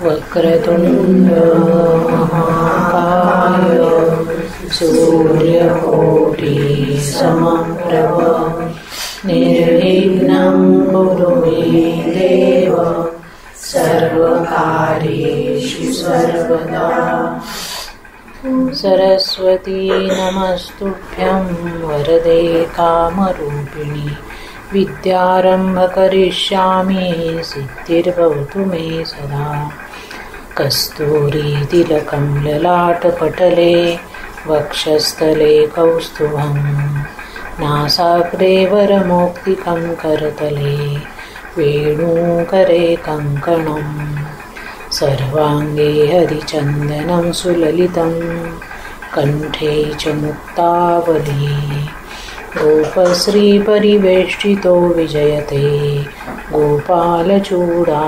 वक्रतुंड महाकाय सूर्यकोटि समप्रभ निर्विघ्नं कुरु मे देव सर्वकार्येषु सर्वदा। सरस्वती नमस्तुभ्यं वरदे कामरूपिणि विद्यारम्भ करिष्यामि सिद्धिर्भवतु मे सदा। कस्तूरीतिलकं ललाटपटले वक्षस्थले कौस्तुभं नासाग्रे वरमौक्तिकं करतले वेणुकरे कङ्कणं सर्वाङ्गे हरिचन्दनं सुललितं कण्ठे च मुक्तावली। गोपश्रीपरिवेष्टितो विजयते गोपालचूडामणि।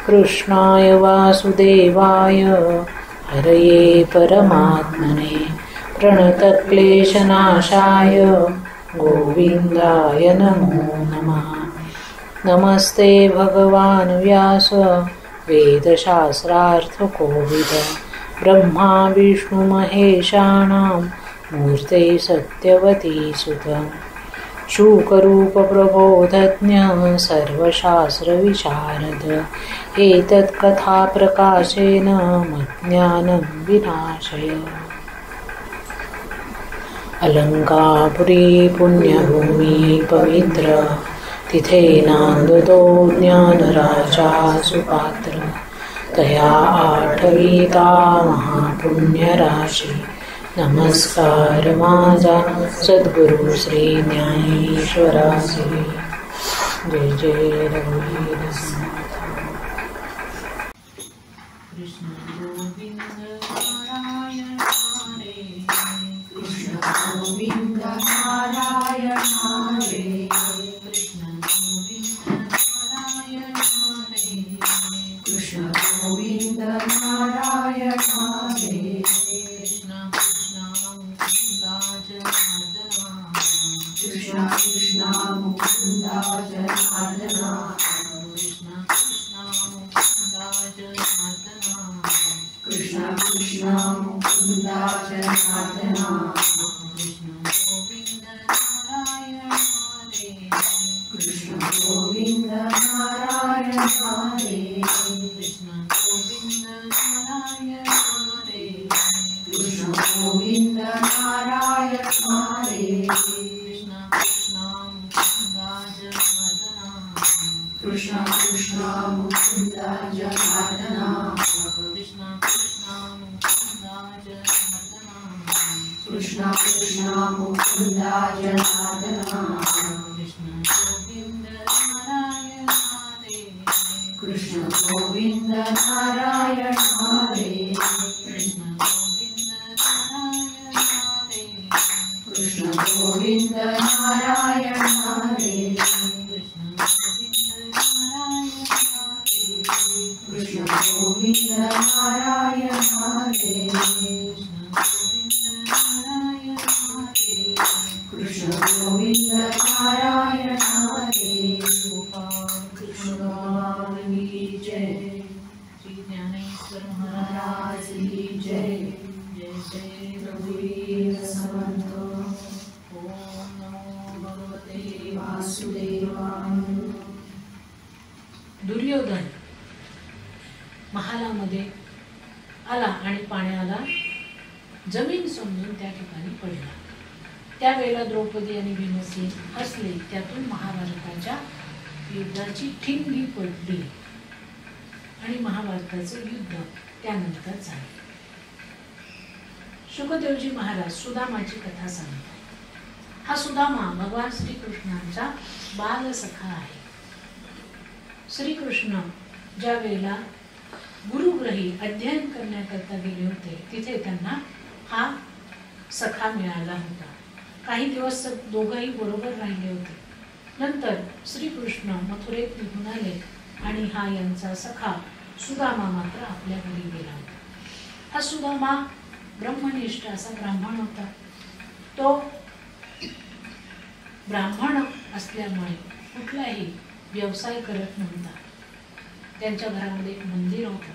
कृष्णाय वासुदेवाय हरये परमात्मने प्रणतक्लेशनाशाय गोविन्दाय नमो नमः। नमस्ते भगवान् व्यास वेदशास्त्रार्थकोविद ब्रह्मा विष्णु महेशानां मूर्ते सत्यवती सुत। शूकरूप प्रबोधज्ञ सर्वशास्त्रविशारद एतत्कथा प्रकाशेन मज्ञानं विनाशय। अलंकापुरी पुण्यभूमि पवित्र तिथे नांदतो ज्ञानराजा सुपात्र। तया आठविता महापुण्यराशी नमस्कार माझा सद्गुरु श्री ज्ञानेश्वरासी। जय जय रघुवीर समर्थ। कृष्ण गोविंद नारायण हरे कृष्ण गोविंद नारायण हरे कृष्ण गोविंद नारायण हरे कृष्ण गोविंद नारायण हरे कृष्ण कृष्ण कृष्ण मुकुंद जनार्दना कृष्ण कृष्ण मुकुंद जनार्दना कृष्ण कृष्ण मुकुंद जनार्दना कृष्ण गोविंद नारायण हरे कृष्ण गोविंद नारायण हरे कृष्ण गोविंद नारायण हरे कृष्ण गोविंद नारायण हरे कृष्ण कृष्ण मुकुंद जनार्दना कृष्ण कृष्ण मुकुंद जनार्दना कृष्ण कृष्ण मुकुंद जनार्दना कृष्ण कृष्ण मुकुंद जनार्दना कृष्ण गोविंद नारायण हरे कृष्ण गोविंद नारायण हरे कृष्ण गोविंद नारायण हरे कृष्ण गोविंद नारायण हरे कृष्ण गोविंद नारायण हरे कृष्ण गोविंद नारायण हरे कृष्ण गोविंद नारायण हरे। गोपाल कृष्ण भगवान की जय। श्री ज्ञानेश्वर महाराज की जय। जय जय रघुवीर समर्थ। ओम नमो भगवते वासुदेवाय। दुर्योधन महालामध्ये आला आणि पाण्याला जमीन समजून त्या ठिकाणी पडला। त्यावेळेला द्रौपदी आणि भीमसेन हसले। त्यातून महाभारताच्या युद्धाची ठिणगी पडली आणि महाभारताचे युद्ध त्यानंतर झाले। शुकदेवजी महाराज सुदामाची कथा सांगतात। हा सुदामा भगवान श्रीकृष्णांचा बालसखा आहे। श्रीकृष्ण ज्या वेळेला गुरुग्रही अध्ययन करण्याकरता गेले होते तिथे त्यांना हा सखा मिळाला होता। काही दिवस दोघंही बरोबर राहिले होते। नंतर श्रीकृष्ण मथुरेत निघून आले आणि हा यांचा सखा सुदामा मात्र आपल्या घरी गेला होता। हा सुदामा ब्रह्मनिष्ठ असा ब्राह्मण होता। तो ब्राह्मण असल्यामुळे कुठलाही व्यवसाय करत नव्हता। त्यांच्या घरामध्ये एक मंदिर होतं.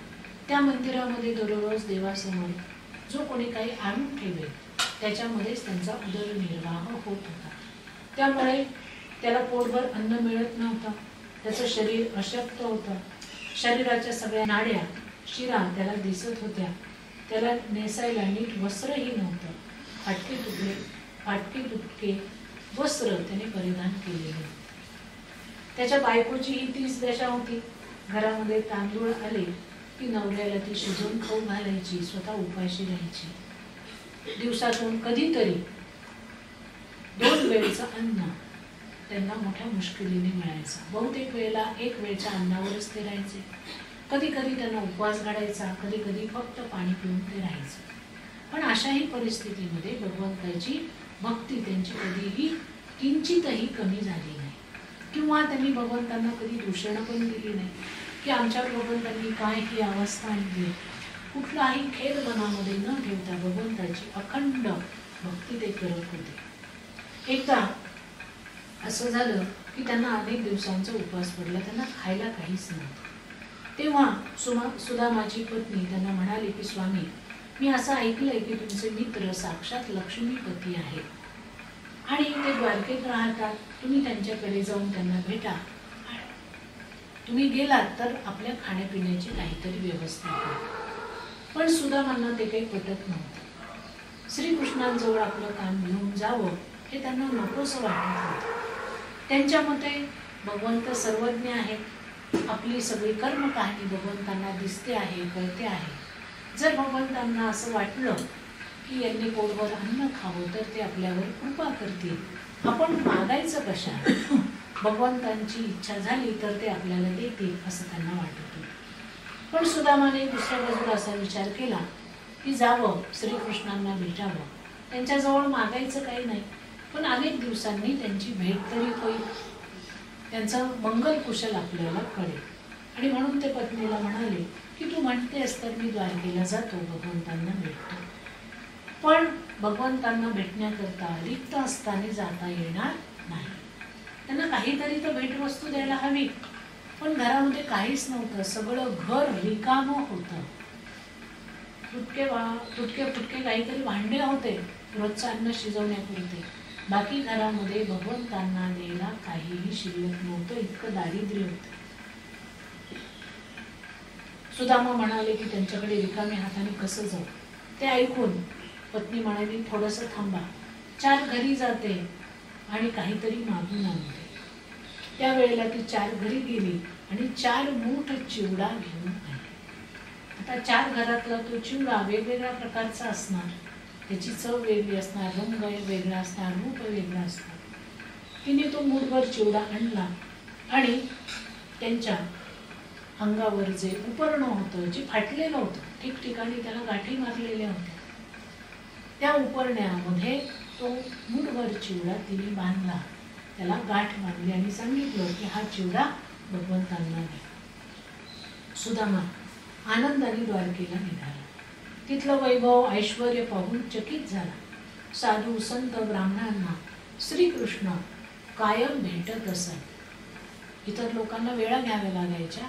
त्या मंदिरामध्ये दररोज देवासमोर जो कोणी काही आणून ठेवेल त्याच्यामध्येच त्यांचा उदरनिर्वाह होत होता. त्यामुळे त्याला पोटभर अन्न मिळत नव्हतं. त्याचं शरीर अशक्त होतं. शरीराच्या सगळ्या नाड्या शिरा त्याला दिसत होत्या. त्याला नेसायला नीट वस्त्रही नव्हतं. फाटके तुटके वस्त्र त्याने परिधान केलेले. त्याच्या बायकोची ही तीच दशा होती. घरामध्ये तांदूळ आले की नवऱ्याला ती शिजवून खाऊ घालायची, स्वतः उपाशी राहायची. दिवसातून कधीतरी 2 वेळचं अन्न त्यांना मोठ्या मुश्किलीने मिळायचं. बहुतेक वेळेला 1 वेळच्या अन्नावरच ते राहायचे. कधी कधी त्यांना उपवास घडायचा, कधी कधी फक्त पाणी पिऊन ते राहायचे. पण अशाही परिस्थितीमध्ये भगवंताची भक्ती त्यांची कधीही किंचितही कमी झाली नाही. किंवा त्यांनी भगवंतांना कधी दूषण पण दिली नाही की आमच्या भगवंतांनी काय ही अवस्था आणली. कुठलाही खेद मनामध्ये न ठेवता भगवंताची अखंड भक्ती ते करत होते. एकदा असं झालं की त्यांना अनेक दिवसांचा उपवास पडला. त्यांना खायला काहीच नव्हतं. तेव्हा सुदामाची पत्नी त्यांना म्हणाली की स्वामी, मी असं ऐकलंय की तुमचे मित्र साक्षात लक्ष्मीपती आहेत आणि ते द्वारकेत राहतात. तुम्ही त्यांच्याकडे जाऊन त्यांना भेटा. तुम्ही गेलात तर आपल्या खाण्यापिण्याची काहीतरी व्यवस्था करा. पण सुदामांना ते काही पटत नव्हतं. श्रीकृष्णांजवळ आपलं काम घेऊन जावं हे त्यांना नकोसं वाटत होतं. त्यांच्या मते भगवंत सर्वज्ञ आहेत. आपली सगळी कर्म कहाणी भगवंतांना दिसते आहे, कळते आहे. जर भगवंतांना असं वाटलं की यांनी पोटभर अन्न खावं तर ते आपल्यावर कृपा करतील. आपण मागायचं कशा? भगवंतांची इच्छा झाली तर ते आपल्याला देतील असं त्यांना वाटत होतं. पण सुदामाने दुसऱ्या बाजूला असा विचार केला की जावं, श्रीकृष्णांना भेटावं. त्यांच्याजवळ मागायचं काही नाही, पण अनेक दिवसांनी त्यांची भेट तरी होईल. त्यांचं मंगल कुशल आपल्याला कळेल. आणि म्हणून ते पत्नीला म्हणाले की तू म्हणतेस तर मी द्वारकेला जातो, भगवंतांना भेटतो. पण भगवंतांना भेटण्याकरता रिक्त असताना जाता येणार नाही. त्यांना काहीतरी तर भेटवस्तू द्यायला हवी. पण घरामध्ये काहीच नव्हतं. सगळं घर रिकामं होतं. तुटके फुटके काहीतरी भांडे होते रोजचं अन्न शिजवण्यापुरते. बाकी घरामध्ये भगवंतांना द्यायला काहीही शिल्लक नव्हतं. इतकं दारिद्र्य होतं. सुदामा म्हणाले की त्यांच्याकडे रिकाम्या हाताने कसं जाऊ. ते ऐकून पत्नी म्हणाली थोडंसं थांबा, 4 घरी जाते आणि काहीतरी मागून आणते. त्यावेळेला ती 4 घरी गेली आणि 4 मूठ चिवडा घेऊन आली. आता 4 घरातला तो चिवडा वेगवेगळ्या प्रकारचा असणार. त्याची चव वेगळी असणार, रंग वेगळा असणार, रूप वेगळं असणार. तिने तो मूठभर चिवडा आणला आणि त्यांच्या अंगावर जे उपरणं होतं, जे फाटलेलं होतं, ठिकठिकाणी त्याला गाठी मारलेल्या होत्या, त्या उपरण्यामध्ये तो मूठभर चिवडा तिने बांधला. त्याला गाठ बांधली आणि सांगितलं की हा चिवडा भगवंतांना द्या. सुदामा आनंदाने द्वारकेला निघाला. तिथलं वैभव ऐश्वर्य पाहून चकित झाला. साधू संत ब्राह्मणांना श्रीकृष्ण कायम भेटत असत. इतर लोकांना वेळा घ्याव्या लागायच्या,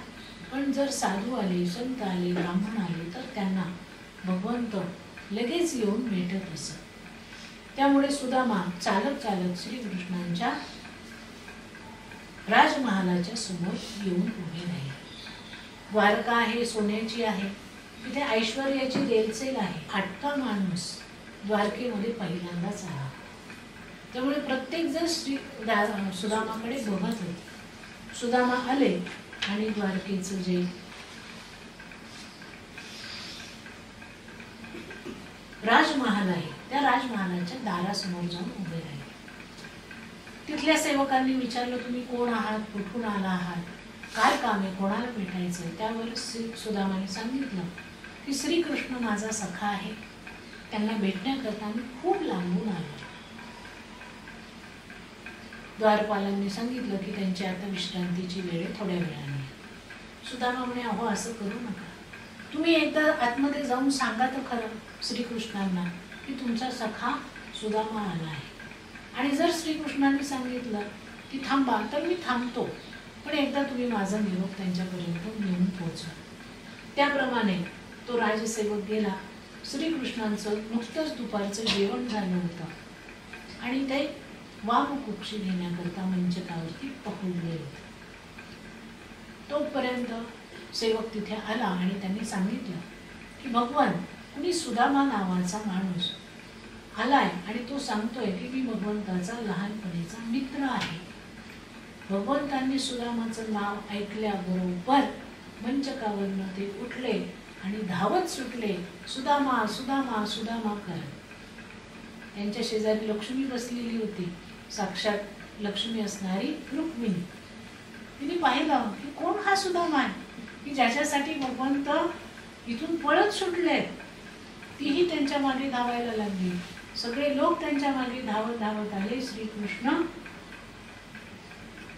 पण जर साधू आले, संत आले, ब्राह्मण आले तर त्यांना भगवंत लगेच येऊन भेटत असत. त्यामुळे सुदामा चालत चालत श्रीकृष्णांच्या राजमहालाच्या समोर येऊन उभे राहिले. द्वारका आहे, सोन्याची आहे. तिथे ऐश्वर्याची रेलचेल आहे. फाटका माणूस द्वारकेमध्ये पहिल्यांदाच आला. त्यामुळे प्रत्येक जण सुदामाकडे बघत होते. सुदामा आले आणि द्वारकेचं जे राजमहाल आहे त्या राजमहालाच्या दारासमोर जाऊन उभे राहिले. तिथल्या सेवकांनी विचारलं तुम्ही कोण आहात, कुठून आला आहात, काय काम आहे, कोणाला भेटायचं. त्यावर सुदामाने सांगितलं की श्रीकृष्ण माझा सखा आहे, त्यांना भेटण्याकरता मी खूप लांबून आलो. द्वारपालांनी सांगितलं की त्यांची आता विश्रांतीची वेळ थोड्या वेळाने. सुदामा म्हणे अहो असं करू नका, तुम्ही एकदा आतमध्ये जाऊन सांगा तर खरं श्रीकृष्णांना की तुमचा सखा सुदामा आला आहे. आणि जर श्रीकृष्णांनी सांगितलं की थांबा तर मी थांबतो, पण एकदा तुम्ही माझा निरोप त्यांच्यापर्यंत नेऊन पोहोचवा. त्याप्रमाणे तो राजसेवक गेला. श्रीकृष्णांचं नुकतंच दुपारचं जेवण झालं होतं आणि ते वामकुक्षी घेण्याकरता मंचकावरती पहुडले होते. तोपर्यंत सेवक तिथे आला आणि त्यांनी सांगितलं की भगवान, कुणी सुदामा नावाचा माणूस आलाय आणि तो सांगतोय की मी भगवंताचा लहानपणीचा मित्र आहे. भगवंतांनी सुदामाचं नाव ऐकल्याबरोबर मंचकावरनं ते उठले आणि धावत सुटले, सुदामा सुदामा सुदामा करत. त्यांच्या शेजारी लक्ष्मी बसलेली होती, साक्षात लक्ष्मी असणारी रुक्मिणी. तिने पाहिलं की कोण हा सुदामा आहे की ज्याच्यासाठी भगवंत इथून पळत सुटले. तीही त्यांच्या मागे धावायला लागली. सगळे लोक त्यांच्या मागे धावत धावत आले. श्रीकृष्ण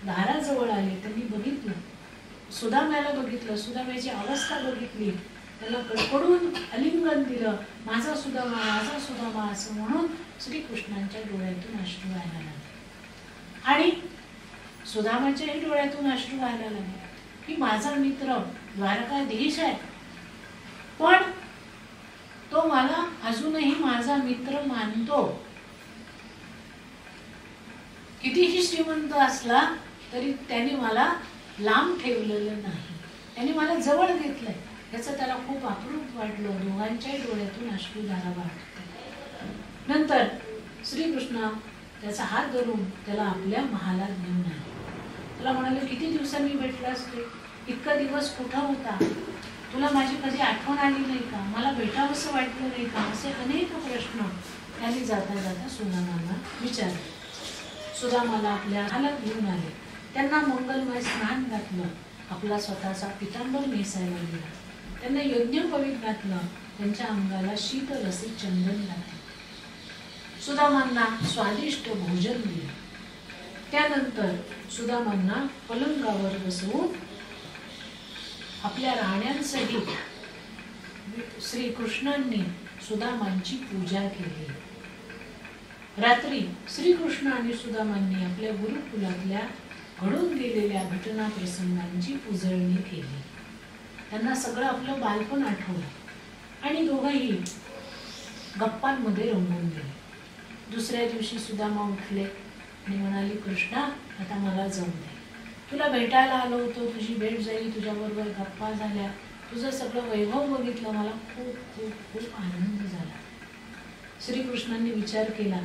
दाराजवळ आले. त्यांनी बघितलं, सुदाम्याला बघितलं, सुदाम्याची अवस्था बघितली, त्याला कडकडून आलिंगन दिलं, माझा सुदामा माझा सुदामा असं म्हणून श्रीकृष्णांच्या डोळ्यातून अश्रू व्हायला लागले. आणि सुदामाच्याही डोळ्यातून अश्रू व्हायला लागले की माझा मित्र द्वारकाधीश आहे, पण तो मला अजूनही माझा मित्र मानतो. कितीही श्रीमंत असला तरी त्याने मला लांब ठेवलेलं नाही, त्याने मला जवळ घेतलंय. याचं त्याला खूप अप्रूप वाटलं. दोघांच्याही डोळ्यातून अश्रुधारा वाहत. नंतर श्रीकृष्ण त्याचा हात धरून त्याला आपल्या महालात घेऊन आले. त्याला म्हणाले, किती दिवसांनी भेटलास तू? इतका दिवस कुठं होता? तुला माझी कधी आठवण आली नाही का? मला भेटावंसं वाटलं नाही का? असे अनेक प्रश्न त्यांनी जाता जाता सुदामांना विचारले. सुदामाला आपल्या हालात घेऊन आले. त्यांना मंगलमय स्नान घातलं, आपला स्वतःचा पितांबर नेसायला दिला, त्यांना यज्ञोपवीत घातलं, त्यांच्या अंगाला शीतरसिक चंदन घातलं, सुदामांना स्वादिष्ट भोजन दिलं. त्यानंतर सुदामांना पलंगावर बसवून आपल्या राण्यांसहित श्रीकृष्णांनी सुदामांची पूजा केली. रात्री श्रीकृष्ण आणि सुदामांनी आपल्या गुरुकुलातल्या घडून गेलेल्या घटना प्रसंगांची उजळणी केली. त्यांना सगळं आपलं बालपण आठवलं आणि दोघंही गप्पांमध्ये रंगून गेले. दुसऱ्या दिवशी सुदामा उठले आणि म्हणाले, कृष्णा आता मला जाऊ दे. तुला भेटायला आलो होतो, तुझी भेट झाली, तुझ्याबरोबर गप्पा झाल्या, तुझं सगळं वैभव बघितलं, मला खूप खूप खूप आनंद झाला. श्रीकृष्णांनी विचार केला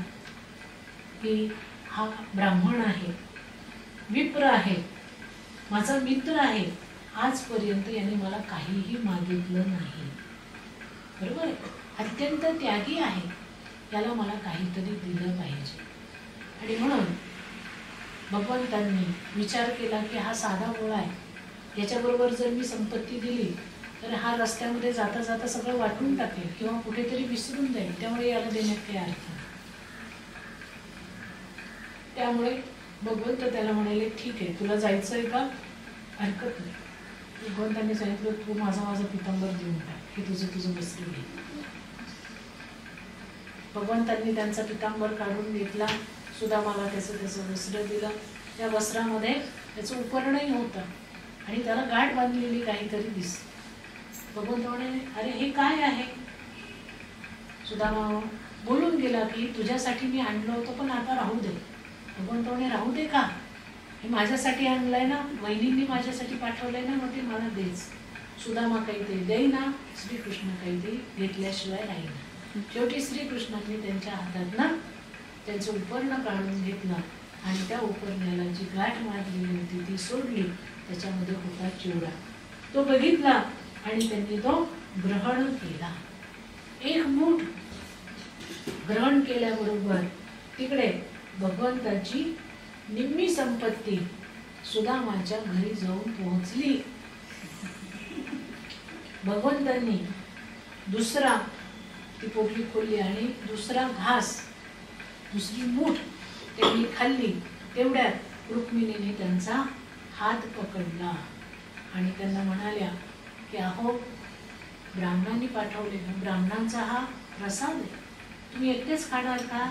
की हा ब्राह्मण आहे, विप्र आहे, माझा मित्र आहे, आजपर्यंत याने मला काहीही मागितलं नाही, बरोबर आहे, अत्यंत त्यागी आहे, याला मला काहीतरी दिलं पाहिजे. आणि म्हणून भगवंतांनी विचार केला की हा साधा भोळा आहे, याच्याबरोबर जर मी संपत्ती दिली तर हा रस्त्यामध्ये जाता जाता सगळं वाटून टाकेल किंवा कुठेतरी विसरून जाईल, त्यामुळे याला देण्यात काही अर्थ नाही. त्यामुळे भगवंत त्याला म्हणाले, ठीक आहे, तुला जायचंय का? हरकत नाही. भगवंतांनी सांगितलं, तू माझा पितांबर देऊन टाक, की तुझं वस्त्र घे. भगवंतांनी त्यांचा पितांबर काढून घेतला, सुदामाला त्याचं वस्त्र दिलं. त्या वस्त्रामध्ये त्याचं उपरणही होतं आणि त्याला गाठ बांधलेली काहीतरी दिसत. भगवंत म्हणाले, अरे हे काय आहे? सुदामा बोलून गेला की तुझ्यासाठी मी आणलं होतं, पण आता राहू दे. भगवंत म्हणे, राहू दे का? हे माझ्यासाठी आणलंय ना, वहिनींनी माझ्यासाठी पाठवलंय ना, मग ते मला देच. सुदामा काही ते देईना, श्रीकृष्ण काही ते घेतल्याशिवाय राहीना. शेवटी श्रीकृष्णांनी त्यांच्या हातातनं त्यांचं उपर्ण काढून घेतलं आणि त्या उपरण्याला जी गाठ मारलेली होती ती सोडली. त्याच्यामध्ये होता चिवडा. तो बघितला आणि त्यांनी तो ग्रहण केला. एक मूठ ग्रहण केल्याबरोबर तिकडे भगवंताची निम्मी संपत्ती सुदामाच्या घरी जाऊन पोहोचली. भगवंतांनी दुसरा ती पोटली खोलली आणि दुसरा घास, दुसरी मूठ त्यांनी खाल्ली. तेवढ्यात रुक्मिणीने त्यांचा हात पकडला आणि त्यांना म्हणाल्या की अहो, ब्राह्मणांनी पाठवले, ब्राह्मणांचा हा प्रसाद आहे, तुम्ही एकटेच खाणार का?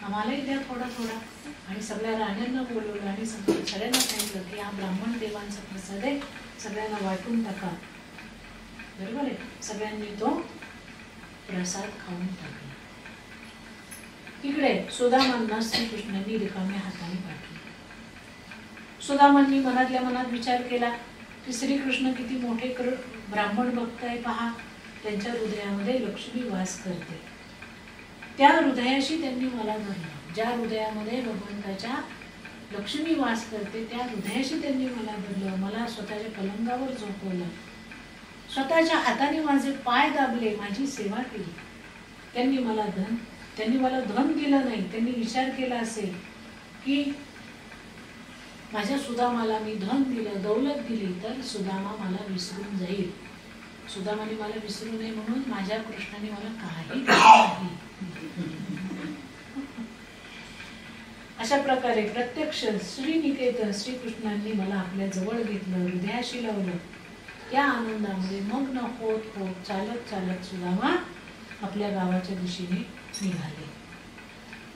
आम्हालाही द्या थोडा थोडा. आणि सगळ्या राण्यांना बोलवलं आणि सगळ्यांना सांगितलं की हा ब्राह्मण देवांचा प्रसाद आहे, सगळ्यांना वाटून टाका. बरोबर आहे. सगळ्यांनी तो प्रसाद खाऊन टाकला. इकडे सुदामांना श्रीकृष्णांनी रिकाम्या हाताने पाठवले. सुदामांनी मनातल्या मनात विचार केला की श्रीकृष्ण किती मोठे ब्राह्मण भक्त आहे पहा, त्यांच्या हृदयामध्ये लक्ष्मी वास करते. त्या हृदयाशी त्यांनी मला धरलं. ज्या हृदयामध्ये भगवंताच्या लक्ष्मी वास करते त्या हृदयाशी त्यांनी मला धरलं. मला स्वतःच्या पलंगावर झोपवलं, स्वतःच्या हाताने माझे पाय दाबले, माझी सेवा केली. त्यांनी मला धन दिलं नाही. त्यांनी विचार केला असेल की माझ्या सुदामाला मी धन दिलं, दौलत दिली तर सुदामा मला विसरून जाईल. सुदामाने मला विसरू नये म्हणून माझ्या कृष्णाने मला काही दिलं नाही. अशा प्रकारे प्रत्यक्ष श्रीनिकेतन श्रीकृष्णांनी मला आपल्या जवळ घेतलं, हृदयाशी लावलं. त्या आनंदामध्ये मग्न होत होत चालत चालत सुदामा आपल्या गावाच्या दिशेने निघाले.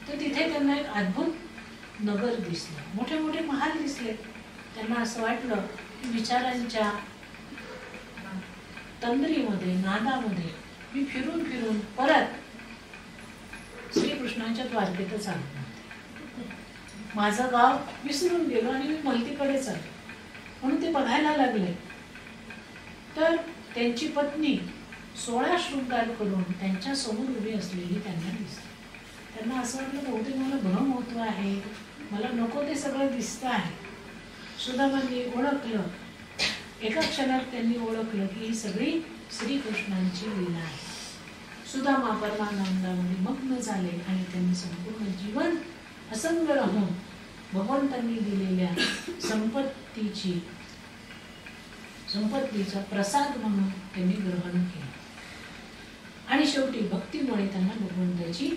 तर तिथे त्यांना एक अद्भुत नगर दिसलं, मोठे मोठे महाल दिसले. त्यांना असं वाटलं की विचारांच्या तंद्रीमध्ये, नादामध्ये मी फिरून फिरून परत श्रीकृष्णांच्या द्वारकेतच आलो. माझं गाव विसरून गेलो आणि मी मलतीकडे चाललो म्हणून ते बघायला लागले. तर त्यांची पत्नी 16 शृंगार करून त्यांच्या समोर उभी असलेली त्यांना दिसली. त्यांना असं वाटलं बहुतेक मला भ्रम होतो आहे, मला नको ते सगळं दिसतं आहे. सुदामांनी ओळखलं, एका क्षणात त्यांनी ओळखलं की ही सगळी श्रीकृष्णांची लीला आहे. सुदामा परमानंदामध्ये मग्न झाले आणि त्यांनी संपूर्ण जीवन असंग राहून भगवंतांनी दिलेल्या संपत्तीचा प्रसाद म्हणून त्यांनी ग्रहण केलं. आणि शेवटी भक्तीमुळे त्यांना भगवंताची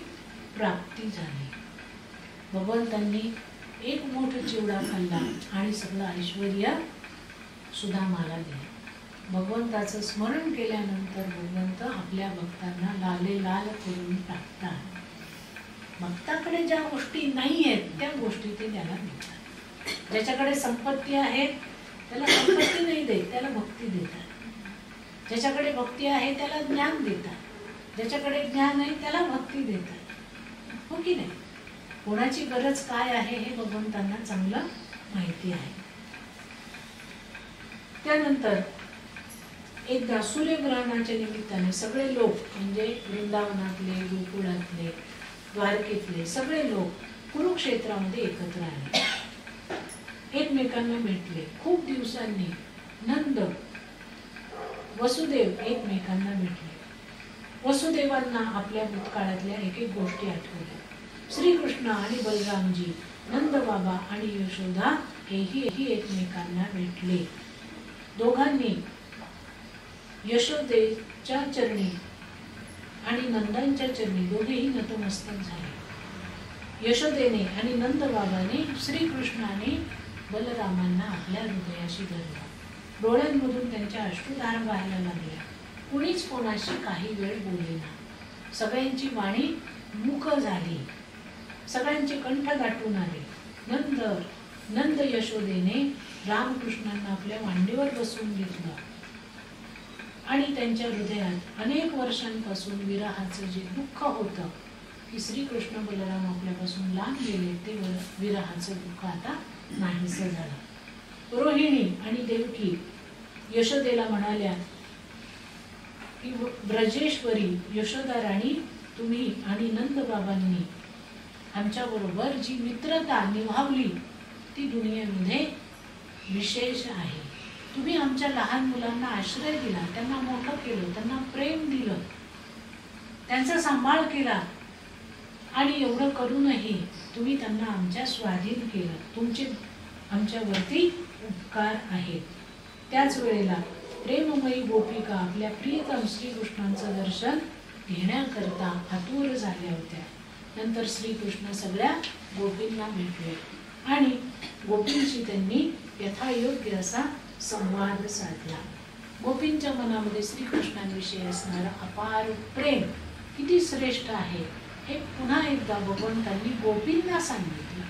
प्राप्ती झाली. भगवंतांनी एक मोठा चिवडा खाल्ला आणि सगळं ऐश्वर्य सुदामाला दिलं. भगवंताचं स्मरण केल्यानंतर भगवंत आपल्या भक्तांना लाले लाल करून टाकतात. भक्ताकडे ज्या गोष्टी नाही आहेत त्या गोष्टी ते त्याला देतात. ज्याच्याकडे संपत्ती आहे त्याला संपत्ती नाही देत, त्याला भक्ती देतात. ज्याच्याकडे भक्ती आहे त्याला ज्ञान देतात. ज्याच्याकडे ज्ञान आहे त्याला भक्ती देतात. हो की नाही? कोणाची गरज काय आहे हे भगवंतांना चांगलं माहिती आहे. त्यानंतर एकदा सूर्यग्रहणाच्या निमित्ताने सगळे लोक म्हणजे वृंदावनातले, गोकुळातले, द्वारकेतले सगळे लोक कुरुक्षेत्रामध्ये एकत्र आले, एकमेकांना भेटले. खूप दिवसांनी नंद वसुदेव एकमेकांना भेटले. वसुदेवांना आपल्या भूतकाळातल्या एक एक गोष्टी आठवल्या. श्रीकृष्ण आणि बलरामजी, नंद बाबा आणि यशोदा हेही एकमेकांना भेटले. दोघांनी यशोदेच्या चरणी आणि नंदांच्या चरणी दोघेही नतमस्तक झाले. यशोदेने आणि नंद बाबाने श्रीकृष्णाने बलरामांना आपल्या हृदयाशी धरलं. डोळ्यांमधून त्यांच्या अश्रुधारा व्हायला लागल्या. कुणीच कोणाशी काही वेळ बोलेना. सगळ्यांची वाणी मूक झाली, सगळ्यांचे कंठ दाटून आले. नंद यशोदेने रामकृष्णांना आपल्या मांडीवर बसवून घेतलं आणि त्यांच्या हृदयात अनेक वर्षांपासून विरहाचं जे दुःख होतं की श्रीकृष्ण बलराम आपल्यापासून लांब गेले ते विरहाचं दुःख आता नाहीसं झालं. रोहिणी आणि देवकी यशोदेला म्हणाल्या की ब्रजेश्वरी यशोदा राणी, तुम्ही आणि नंद बाबांनी आमच्याबरोबर जी मित्रता निभावली ती दुनियेमध्ये विशेष आहे. तुम्ही आमच्या लहान मुलांना आश्रय दिला, त्यांना मोठं केलं, त्यांना प्रेम दिलं, त्यांचा सांभाळ केला आणि एवढं करूनही तुम्ही त्यांना आमच्या स्वाधीन केलं. तुमचे आमच्यावरती उपकार आहेत. त्याच वेळेला प्रेममयी गोपिका आपल्या प्रियतम श्रीकृष्णांचं दर्शन घेण्याकरता आतुर झाल्या होत्या. नंतर श्रीकृष्ण सगळ्या गोपींना भेटले आणि गोपींशी त्यांनी यथायोग्य असा संवाद साधला. गोपींच्या मनामध्ये श्रीकृष्णांविषयी असणारं अपार प्रेम किती श्रेष्ठ आहे हे पुन्हा एकदा भगवंतांनी गोपींना सांगितलं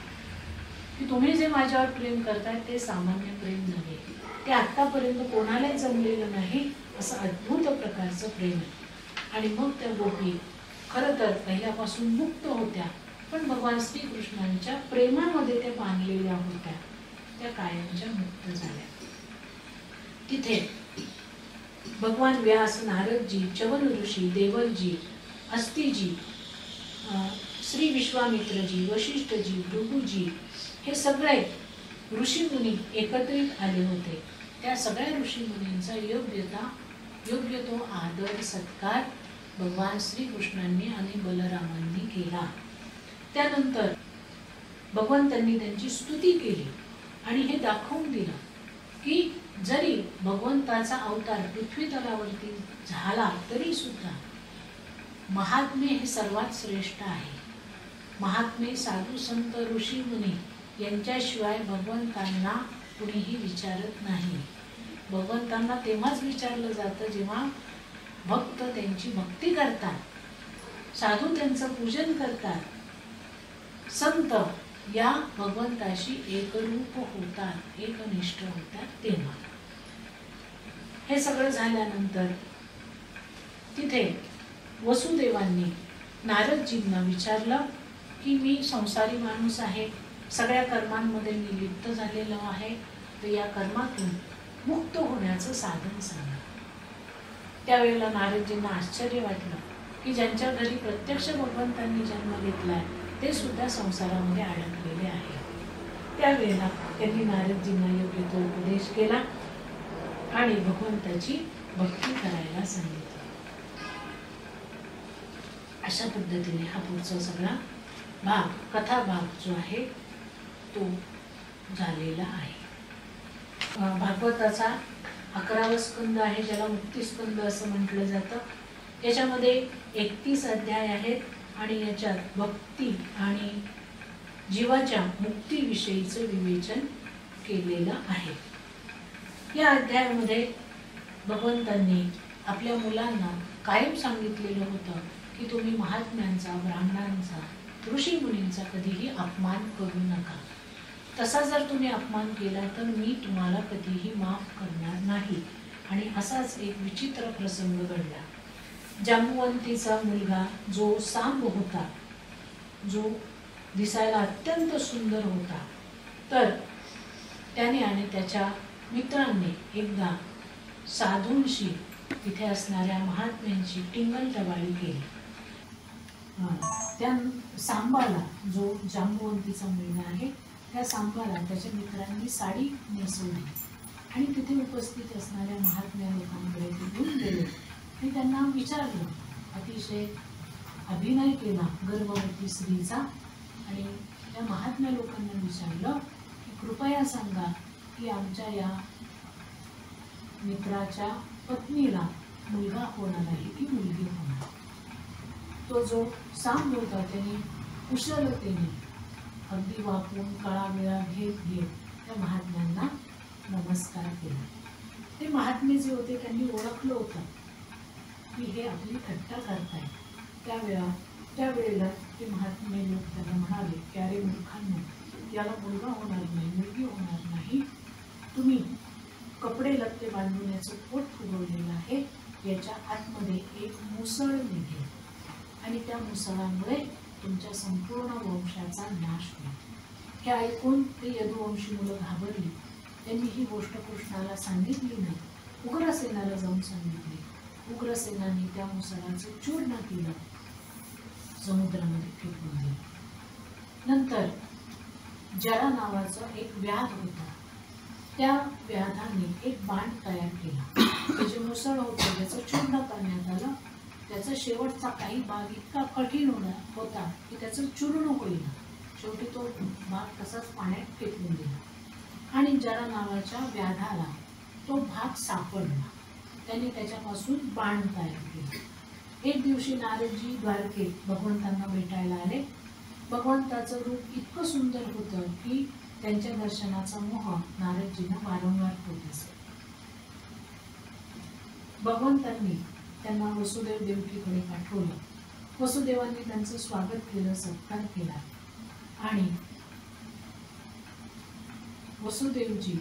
की तुम्ही जे माझ्यावर प्रेम करताय ते सामान्य प्रेम नव्हे, ते आतापर्यंत कोणालाच जमलेलं नाही असं अद्भुत प्रकारचं प्रेम आहे. आणि मग त्या गोपी खरं तर पहिल्यापासून मुक्त होत्या, पण भगवान श्रीकृष्णांच्या प्रेमामध्ये त्या बांधलेल्या होत्या, त्या कायमच्या मुक्त झाल्या. तिथे भगवान व्यास, नारदजी, चवन ऋषी, देवलजी, अस्तिजी, श्री विश्वामित्रजी, वशिष्ठजी, भृगुजी हे सगळे ऋषीमुनी एकत्रित आले होते. त्या सगळ्या ऋषीमुनींचा योग्य तो आदर सत्कार भगवान श्रीकृष्णांनी आणि बलरामांनी केला. त्यानंतर भगवंतांनी त्यांची स्तुती केली आणि हे दाखवून दिलं की जरी भगवंताचा अवतार पृथ्वी तलावरती झाला तरी सुद्धा महात्मे हे सर्वात श्रेष्ठ आहे. महात्मे, साधू संत, ऋषी मुनी यांच्याशिवाय भगवंतांना कुणीही विचारत नाही. भगवंतांना तेव्हाच विचारलं जातं जेव्हा भक्त त्यांची भक्ती करतात, साधू त्यांचं पूजन करतात, संत या भगवंताशी एकरूप होतात, एकनिष्ठ होतात तेव्हा. हे सगळं झाल्यानंतर तिथे वसुदेवांनी नारदजींना विचारलं की मी संसारी माणूस आहे, सगळ्या कर्मांमध्ये मी लिप्त झालेलो आहे, तर या कर्मातून मुक्त होण्याचं साधन सांगा. त्यावेळेला नारदजींना आश्चर्य वाटलं की ज्यांच्या घरी प्रत्यक्ष भगवंतांनी जन्म घेतलाय ते सुद्धा संसारामध्ये अडकलेले आहे. त्यावेळेला त्यांनी नारदजींना योग्य तो उपदेश केला आणि भगवंताची भक्ती करायला सांगितलं. अशा पद्धतीने हा पुढचा सगळा भाग, कथा भाग जो आहे तो झालेला आहे. भागवताचा 11वा स्कंद आहे, ज्याला मुक्तिस्कंद असं म्हटलं जातं. याच्यामध्ये 31 अध्याय आहेत आणि याच्यात भक्ती आणि जीवाच्या मुक्तीविषयीचं विवेचन केलेलं आहे. या अध्यायामध्ये भगवंतांनी आपल्या मुलांना कायम सांगितलेलं होतं की तुम्ही महात्म्यांचा, ब्राह्मणांचा, ऋषीमुनींचा कधीही अपमान करू नका. तसा जर तुम्ही अपमान केला तर मी तुम्हाला कधीही माफ करणार नाही. आणि असाच एक विचित्र प्रसंग घडला. जांबुवंतीचा मुलगा जो सांब होता, जो दिसायला अत्यंत सुंदर होता, तर त्याने आणि त्याच्या मित्रांनी एकदा साधूंशी, तिथे असणाऱ्या महात्म्यांची टिंगलटवाळी केली. त्या सांबाला, जो जांबुवंतीचा मुलगा आहे, त्या सांबाला त्याच्या मित्रांनी साडी नेसवली आणि तिथे उपस्थित असणाऱ्या महात्म्या लोकांकडे ते घेऊन गेले आणि त्यांना विचारलं, अतिशय अभिनय केला गर्भवती स्त्रीचा आणि त्या महात्म्या लोकांना विचारलं की कृपया सांगा की आमच्या या मित्राच्या पत्नीला मुलगा होणार आहे की मुलगी होणार. तो जो सांब होता त्याने कुशलतेने अगदी वापरून काळावेळा घेत त्या महात्म्यांना नमस्कार केला. ते महात्मे जे होते त्यांनी ओळखलं होतं की हे आपली थट्टा करताय. त्यावेळेला ते महात्मे लोक त्यांना म्हणाले की अरे मूर्खांनो, याला मुलगा होणार नाही, मुलगी होणार नाही. तुम्ही कपडे लत्ते बांधून याचं पोट फुगवलेलं आहे, याच्या आतमध्ये एक मुसळ निघेल आणि त्या मुसळामुळे तुमच्या संपूर्ण वंशाचा नाश होईल. हे ऐकून ते यदुवंशी मुलं घाबरली. त्यांनी ही गोष्ट कृष्णाला सांगितली नाही, उग्रसेनाला जाऊन सांगितली. उग्रसेनाने त्या मुसळाचं चूर्ण केलं, समुद्रामध्ये फेकून दिलं. नंतर जरा नावाचा एक व्याध होता, त्या व्याधाने एक बाण तयार केला. त्याचे मुसळ होते त्याचं चूर्ण करण्यात आलं. त्याचा शेवटचा काही भाग इतका कठीण होता की त्याचं चूर्ण होईना. शेवटी तो भाग तसाच पाण्यात फेकून दिला आणि जरा नावाच्या व्याधाला तो भाग सापडला. त्याने त्याच्यापासून बाण तयार केला. एक दिवशी नारदजी द्वारकेत भगवंतांना भेटायला आले. भगवंताचं रूप इतकं सुंदर होतं की त्यांच्या दर्शनाचा मोह नारदजींना वारंवार होत असे. भगवंतांनी त्यांना वसुदेव देवकीकडे पाठवलं वसुदेवांनी त्यांचं स्वागत केलं, सत्कार केला आणि वसुदेवजी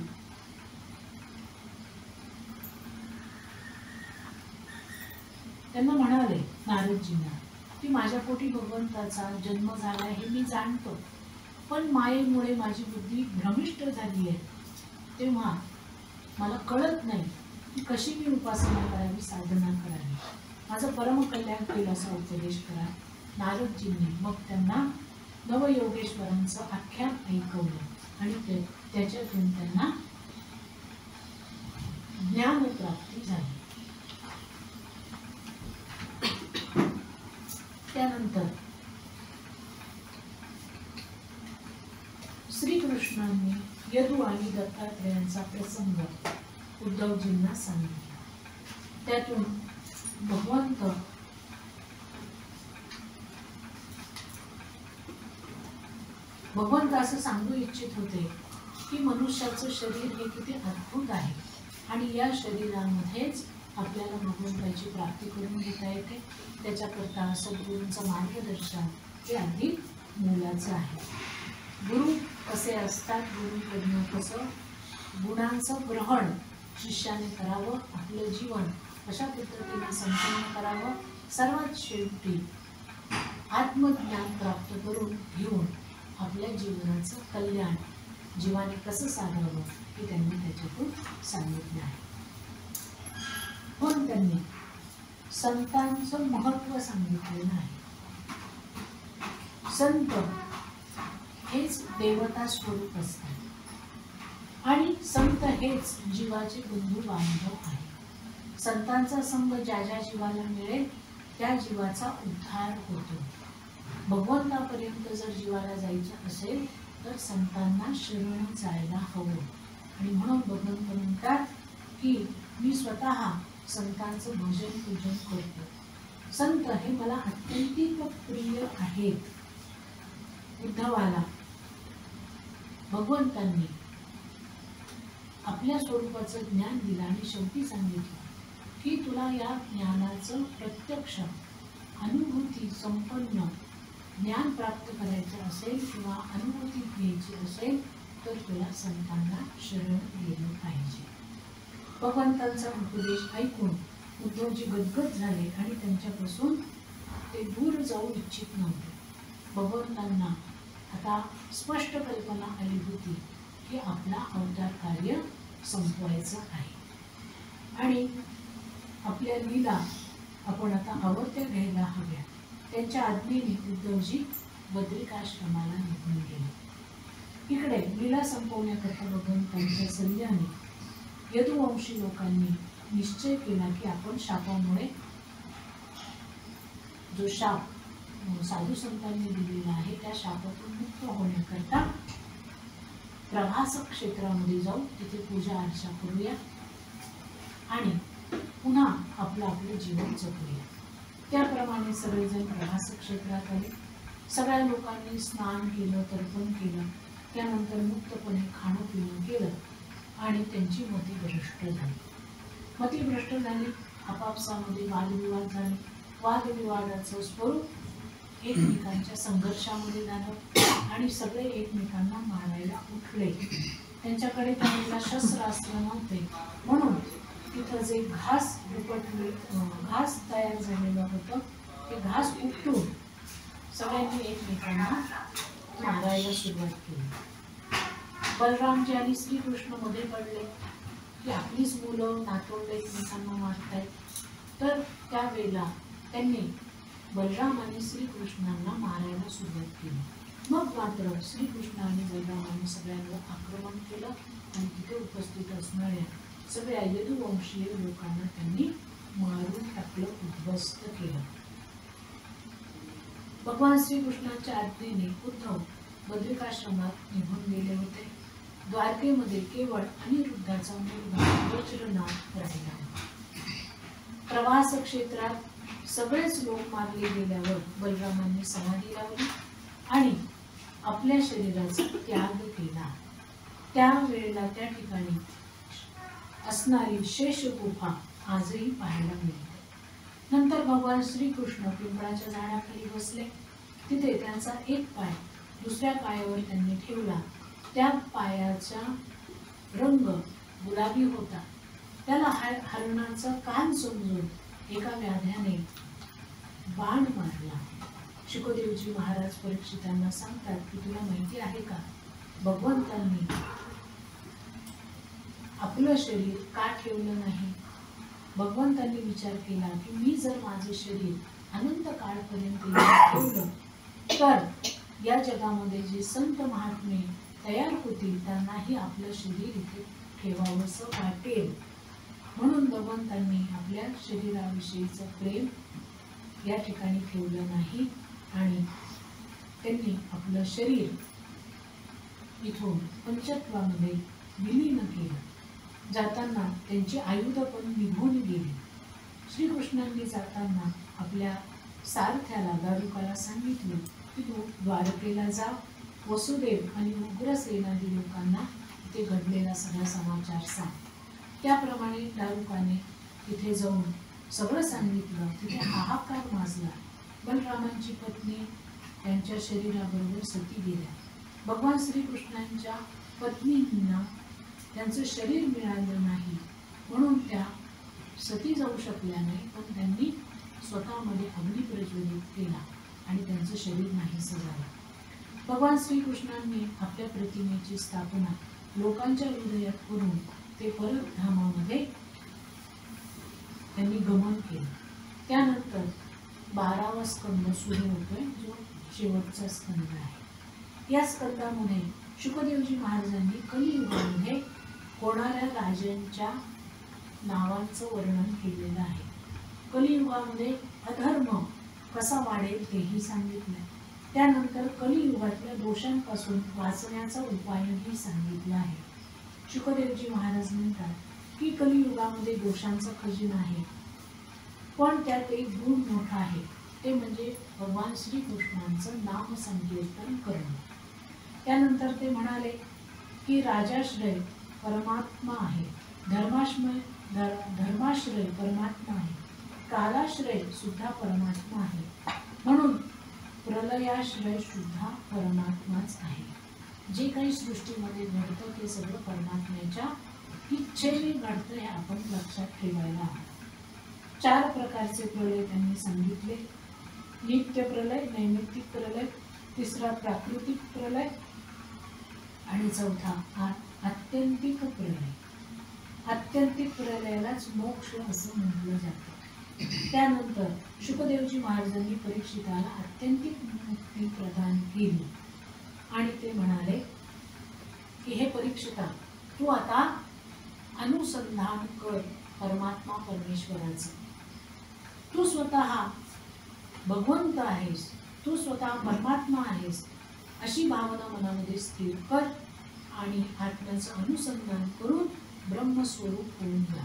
त्यांना म्हणाले, नारदजींना, की माझ्या पोटी भगवंताचा जन्म झाला हे मी जाणतो, पण मायेमुळे माझी बुद्धी भ्रमिष्ट झाली आहे, तेव्हा मला कळत नाही की कशी मी उपासना करावी, साधना करावी, माझं परमकल्याण केलं असा उपदेश करा. नारदजींनी मग त्यांना नवयोगेश्वरांचं आख्यान ऐकवलं आणि त्याच्यातून त्यांना ज्ञान प्राप्ती झाली. त्यानंतर श्रीकृष्णांनी यदू आणि दत्तात्रेयांचा प्रसंग उद्धवजींना सांगितला. त्यातून भगवंत असं सांगू इच्छित होते की मनुष्याचं शरीर हे किती अद्भुत आहे आणि या शरीरामध्येच आपल्याला भगवंताची प्राप्ती करून घेता येते. त्याच्याकरता सद्गुरूंचं मार्गदर्शन हे अधिक मोलाचं आहे. गुरु कसे असतात, गुरुकडनं कसं गुणांचं ग्रहण शिष्याने करावं, आपलं जीवन अशा पद्धतीने संपन्न करावं, सर्वात शेवटी आत्मज्ञान प्राप्त करून घेऊन आपल्या जीवनाचं कल्याण जीवाने कसं साधावं हे त्यांनी त्याच्यातून सांगितलं आहे. पण त्यांनी संतांचं महत्त्व सांगितलेलं आहे. संत हेच देवता स्वरूप असतात आणि संत हेच जीवाचे बंधू बांधव आहे. संतांचा संग ज्या ज्या जीवाला मिळेल त्या जीवाचा उद्धार होतो. भगवंतापर्यंत जर जीवाला जायचं असेल तर संतांना शरण जायला हवं आणि म्हणून भगवंत म्हणतात की मी स्वतः संतांचं भजन पूजन करतो. संत हे मला अत्यंतिक प्रिय आहेत. उद्धवाला भगवंतांनी आपल्या स्वरूपाचं ज्ञान दिलं आणि शेवटी सांगितलं की तुला या ज्ञानाचं प्रत्यक्ष अनुभूती संपन्न ज्ञान प्राप्त करायचं असेल किंवा अनुभूती घ्यायची असेल तर तुला संतांना शरण गेलं पाहिजे. भगवंतांचा उपदेश ऐकून उद्धवजी गदगद झाले आणि त्यांच्यापासून ते दूर जाऊ इच्छित नव्हते. भगवंतांना आता स्पष्ट कल्पना आली होती की आपला अवतार कार्य संपवायचं आहे आणि आपल्या लीला आपण आता आवडत्या घ्यायला हव्या. त्यांच्या आज्ञेने उद्धवजी बद्रिकाश्रमाला निघून गेले. इकडे लीला संपवण्याकरता भगवंतांच्या सल्ल्याने यदुवंशी लोकांनी निश्चय केला की आपण शापामुळे जो शाप साधू संतांनी दिलेला आहे त्या शापातून मुक्त होण्याकरता प्रभास क्षेत्रामध्ये जाऊ, तिथे पूजा अर्चा करूया आणि पुन्हा आपलं जीवन जगूया. त्याप्रमाणे सगळेजण प्रभास क्षेत्रात आले. सगळ्या लोकांनी स्नान केलं, तर्पण केलं, त्यानंतर मुक्तपणे खाणं पिणं केलं आणि त्यांची मती भ्रष्ट झाली. मती भ्रष्ट झाली, आपापसामध्ये वादविवाद झाले. वादविवादाचं स्वरूप एकमेकांच्या संघर्षामध्ये झालं आणि सगळे एकमेकांना मारायला उठले. त्यांच्याकडे त्यांना शस्त्रास्त्र नव्हते म्हणून तिथं जे घास तयार झालेलं होतं ते घास उपटून सगळ्यांनी एकमेकांना मारायला सुरुवात केली. बलरामजी आणि श्रीकृष्ण मध्ये पडले की आपलीच मुलं नातवंड एकमेकांना मारतायत. तर त्यावेळेला त्यांनी बलराम आणि श्रीकृष्णांना मारायला सुरुवात केली. मग मात्र श्रीकृष्ण आणि बलरामाने सगळ्यांवर आक्रमण केलं आणि तिथे उपस्थित असणाऱ्या सगळ्या यदुवंशीय लोकांना त्यांनी मारून टाकलं, उद्ध्वस्त केलं. भगवान श्रीकृष्णाच्या आज्ञेने उद्धव बद्रिकाश्रमात निघून गेले होते. द्वारकेमध्ये केवळ अनिरुद्धाचा मुलगा वज्रनाथ राहिला. प्रवास क्षेत्रात सगळेच लोक मारले गेल्यावर बलरामांनी समाधी लावली आणि आपल्या शरीराचा त्याग केला. त्यावेळेला त्या ठिकाणी असणारी शेष गुफा आजही पाहायला मिळते. नंतर भगवान श्रीकृष्ण पिंपळाच्या झाडाखाली बसले. तिथे त्यांचा एक पाय दुसऱ्या पायावर त्यांनी ठेवला. त्या पायाचा रंग गुलाबी होता. त्याला हरणाचा कान समजून एका व्याध्याने बाण मारला. शुकदेवजी महाराज परीक्षितांना सांगतात की तुला माहिती आहे का, भगवंतांनी आपलं शरीर का ठेवलं नाही? भगवंतांनी विचार केला की मी जर माझे शरीर अनंत काळपर्यंत ठेवलं तर या जगामध्ये जे संत महात्मे तयार होतील त्यांनाही आपलं शरीर इथे ठेवावंसं वाटेल. म्हणून भगवंतांनी आपल्या शरीराविषयीचं प्रेम या ठिकाणी ठेवलं नाही आणि त्यांनी आपलं शरीर इथून पंचत्वामध्ये विलीन केलं. जाताना त्यांची आयुध पण निघून गेली. श्रीकृष्णांनी जाताना आपल्या सारथ्याला दारुकाला सांगितलं की तू द्वारकेला जा, वसुदेव आणि उग्रसेनादी लोकांना तिथे घडलेला सगळा समाचार सांग. त्याप्रमाणे दारुकाने तिथे जाऊन सगळं सांगितलं. तिथे हाहाकार माजला. बलरामांची पत्नी त्यांच्या शरीराबरोबर सती गेल्या. भगवान श्रीकृष्णांच्या पत्नींना त्यांचं शरीर मिळालं नाही म्हणून त्या सती जाऊ शकल्या नाही, पण त्यांनी स्वतःमध्ये अग्नी प्रज्वलित केला आणि त्यांचं शरीर नाहीसं झालं. भगवान श्रीकृष्णांनी आपल्या प्रतिमेची स्थापना लोकांच्या हृदयात करून ते परत धामामध्ये त्यांनी गमन केलं. त्यानंतर 12वा स्कंद सुरू होतोय, जो शेवटचा स्कंद आहे. या स्कंदामध्ये शुकदेवजी महाराजांनी कलियुगामध्ये होणाऱ्या राजांच्या नावांचं वर्णन केलेलं आहे. कलियुगामध्ये अधर्म कसा वाढेल तेही सांगितलंय. त्यानंतर कलियुगातल्या दोषांपासून वाचण्याचा उपायही सांगितला आहे. शुकदेवजी महाराज म्हणतात की कलियुगामध्ये दोषांचा खजिना आहे, पण त्यात एक गुण मोठा आहे, ते म्हणजे भगवान श्रीकृष्णांचं नाम संकीर्तन करणं. त्यानंतर ते म्हणाले की राजाश्रय परमात्मा आहे, धर्माश्रय परमात्मा आहे, कालाश्रय सुद्धा परमात्मा आहे, म्हणून प्रलयाश्रय सुद्धा परमात्माच आहे. जे काही सृष्टीमध्ये घडतं ते सगळं परमात्म्याच्या इच्छेने घडतं हे आपण लक्षात ठेवायला हवं. 4 प्रकारचे प्रलय त्यांनी सांगितले. नित्य प्रलय, नैमित्तिक प्रलय, 3रा प्राकृतिक प्रलय आणि 4था आत्यंतिक प्रलय. आत्यंतिक प्रलयालाच मोक्ष असं म्हटलं जातं. त्यानंतर शुकदेवजी महाराजांनी परीक्षिताला आत्यंतिक मुक्ती प्रदान केली आणि ते म्हणाले की हे परीक्षिता, तू आता अनुसंधान कर परमात्मा परमेश्वराचं. तू स्वतः भगवंत आहेस, तू स्वतः परमात्मा आहेस अशी भावना मनामध्ये स्थिर कर आणि आत्म्याचं अनुसंधान करून ब्रह्मस्वरूप होऊन जा.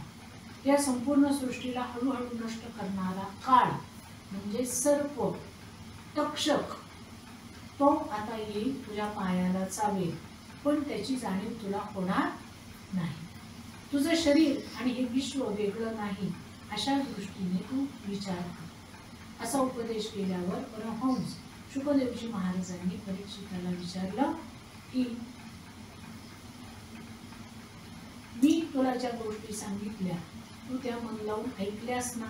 या संपूर्ण सृष्टीला हळूहळू नष्ट करणारा काळ म्हणजे सर्प, तक्षक, तो आता येईल, तुझ्या पायाला चावेल, पण त्याची जाणीव तुला होणार नाही. तुझं शरीर आणि हे विश्व वेगळं नाही अशा दृष्टीने तू विचार कर. असा उपदेश केल्यावर परमहंस शुकदेवजी महाराजांनी परीक्षिताला विचारलं की मी तुला ज्या गोष्टी सांगितल्या तू त्या मन लावून ऐकल्यास ना?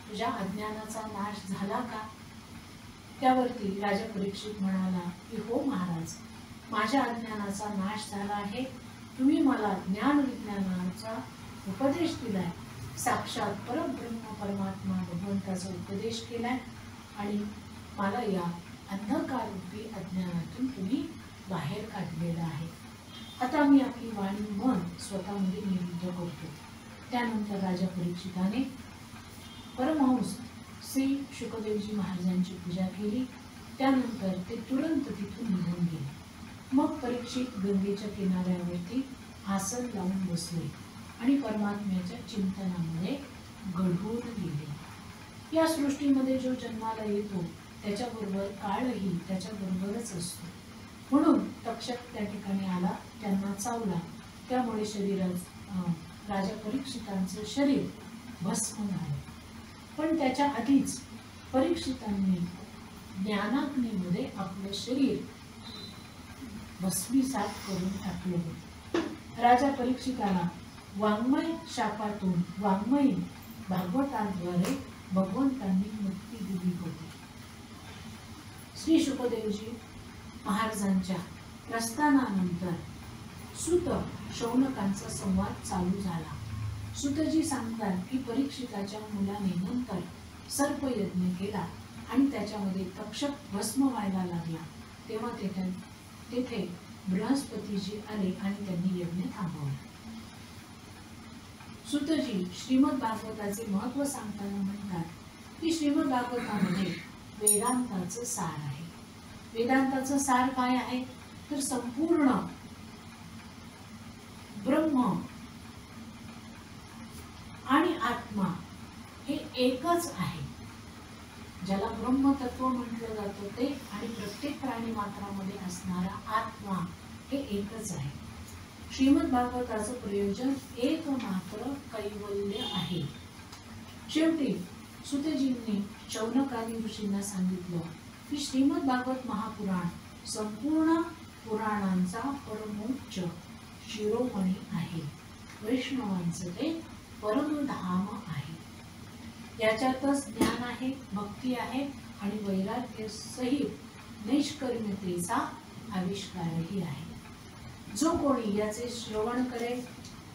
तुझ्या अज्ञानाचा नाश झाला का? त्यावरती राजा परीक्षित म्हणाला की हो महाराज, माझ्या अज्ञानाचा नाश झाला आहे. तुम्ही मला ज्ञान विज्ञानाचा उपदेश दिलाय, साक्षात परब्रह्म परमात्मा भगवंताचा उपदेश केलाय आणि मला या अंधकार रूपी अज्ञानातून तुम्ही बाहेर काढलेलं आहे. आता मी आपली वाणी मन स्वतःमध्ये निरुद्ध करतो. त्यानंतर राजा परीक्षिताने परमहंस श्री शुकदेवजी महाराजांची पूजा केली. त्यानंतर ते तुरंत तिथून निघून गेले. मग परीक्षित गंगेच्या किनाऱ्यावरती आसन लावून बसले आणि परमात्म्याच्या चिंतनामध्ये गढून गेले. या सृष्टीमध्ये जो जन्माला येतो त्याच्याबरोबर काळही त्याच्याबरोबरच असतो. म्हणून तक्षक त्या ठिकाणी आला, त्यांना चावला, त्यामुळे राजा परीक्षितांचं शरीर भस्म झालं. पण त्याच्या आधीच परीक्षितांनी ज्ञानाग्नीमध्ये आपलं शरीर भस्मीसात करून टाकले होते. राजा परीक्षिताला वाङ्मय शापातून वाङ्मयी भागवतांद्वारे भगवंतांनी मुक्ती दिली होती. श्री शुकदेवजी महाराजांच्या प्रस्थानानंतर सुत शौनकांचा संवाद चालू झाला. सुतजी सांगतात की परीक्षिताच्या मुलाने नंतर सर्पयज्ञ केला आणि त्याच्यामध्ये तक्षक भस्म व्हायला लागला. तेव्हा तेथे बृहस्पतीजी आले आणि त्यांनी यज्ञ थांबवला. सुतजी श्रीमद भागवताचे महत्व सांगताना म्हणतात की श्रीमद भागवतामध्ये वेदांताचं सार आहे. वेदांताचं सार काय आहे तर संपूर्ण ब्रह्म आणि आत्मा हे एकच आहे. ज्याला ब्रह्मतत्व म्हटलं जातं ते आणि प्रत्येक प्राणी मात्रामध्ये असणारा आत्मा हे एकच आहे. श्रीमद भागवताचं प्रयोजन एकमात्र कैवल्य आहे. शेवटी सुतजींनी शौनकादी ऋषींना सांगितलं की श्रीमद भागवत महापुराण संपूर्ण पुराणांचा परमोच्च शिरोमणी आहे. वैष्णवांचं ते परमधाम आहे. याच्यातच ज्ञान आहे, भक्ती आहे आणि वैराग्य सहित नैष्कर्म्यतेचा आविष्कारही आहे. जो कोणी याचे श्रवण करेल,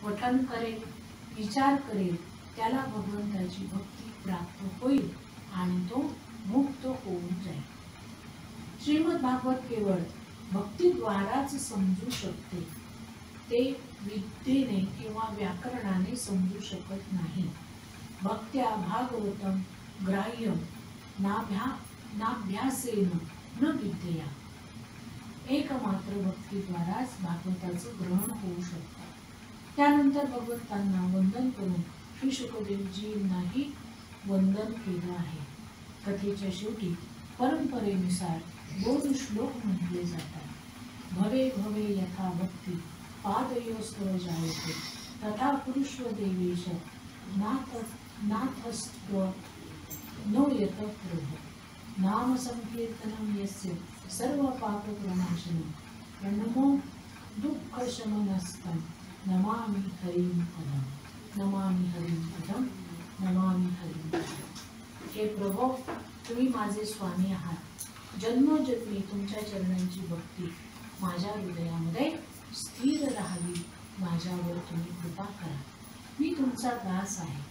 पठन करेल, विचार करेल त्याला भगवंताची भक्ती प्राप्त होईल आणि तो मुक्त होऊन जाईल. श्रीमद भागवत केवळ भक्तीद्वाराच समजू शकते. ते विद्येने किंवा व्याकरणाने समजू शकत नाही. भक्त्या भागवतम ग्राह्यम नाभ्यासेन न विद्यया. एकमात्र भक्तीद्वाराच भागवताचं ग्रहण होऊ शकतं. त्यानंतर भगवंतांना वंदन करून श्री शुकदेवजींनाही वंदन केलं आहे. कथेच्या शेवटी परंपरेनुसार 2 श्लोक म्हटले जातात. भवे भवे यथा भक्ती पादयोस्तव जायते तथा पुरुष्व देवेश नाथस्त्व नो यत प्रभु. नाम संकीर्तनम यस्य सर्व पाप प्रणाशनम प्रणमो दुःख शमनस्तं नमामि हरिं पदम. नमामि हरिं पदम. नमामि हरिं पदम. हे प्रभो, तुम्ही माझे स्वामी आहात. जन्मोजन्मी तुमच्या चरणांची भक्ती माझ्या हृदयामध्ये स्थिर राहावी. माझ्यावर तुम्ही कृपा करा. मी तुमचा दास आहे.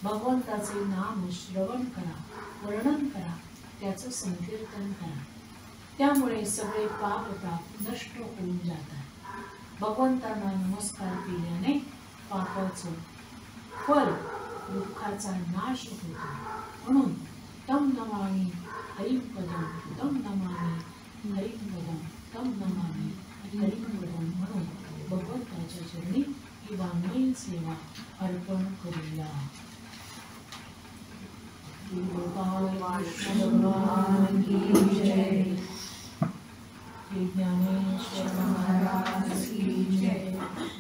भगवंताचे नाम श्रवण करा, वर्णन करा, त्याचं संकीर्तन करा. त्यामुळे सगळे पापताप नष्ट होऊन जातात. भगवंतांना नमस्कार केल्याने पापाचं फल दुःखाचा नाश होतो. म्हणून तम नमामि हरिं पदम, तम नमामि हरिं पदम, तम नमामि हरिं पदम म्हणून भगवंताच्या चरणी ही वाङ्मयी सेवा अर्पण करूया. भगवान की जय. ज्ञानेश्वर महाराज की जय.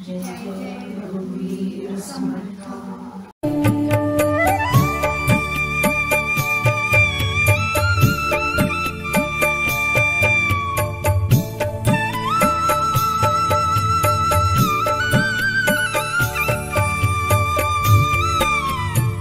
जय जय रघुवीर समर्थ.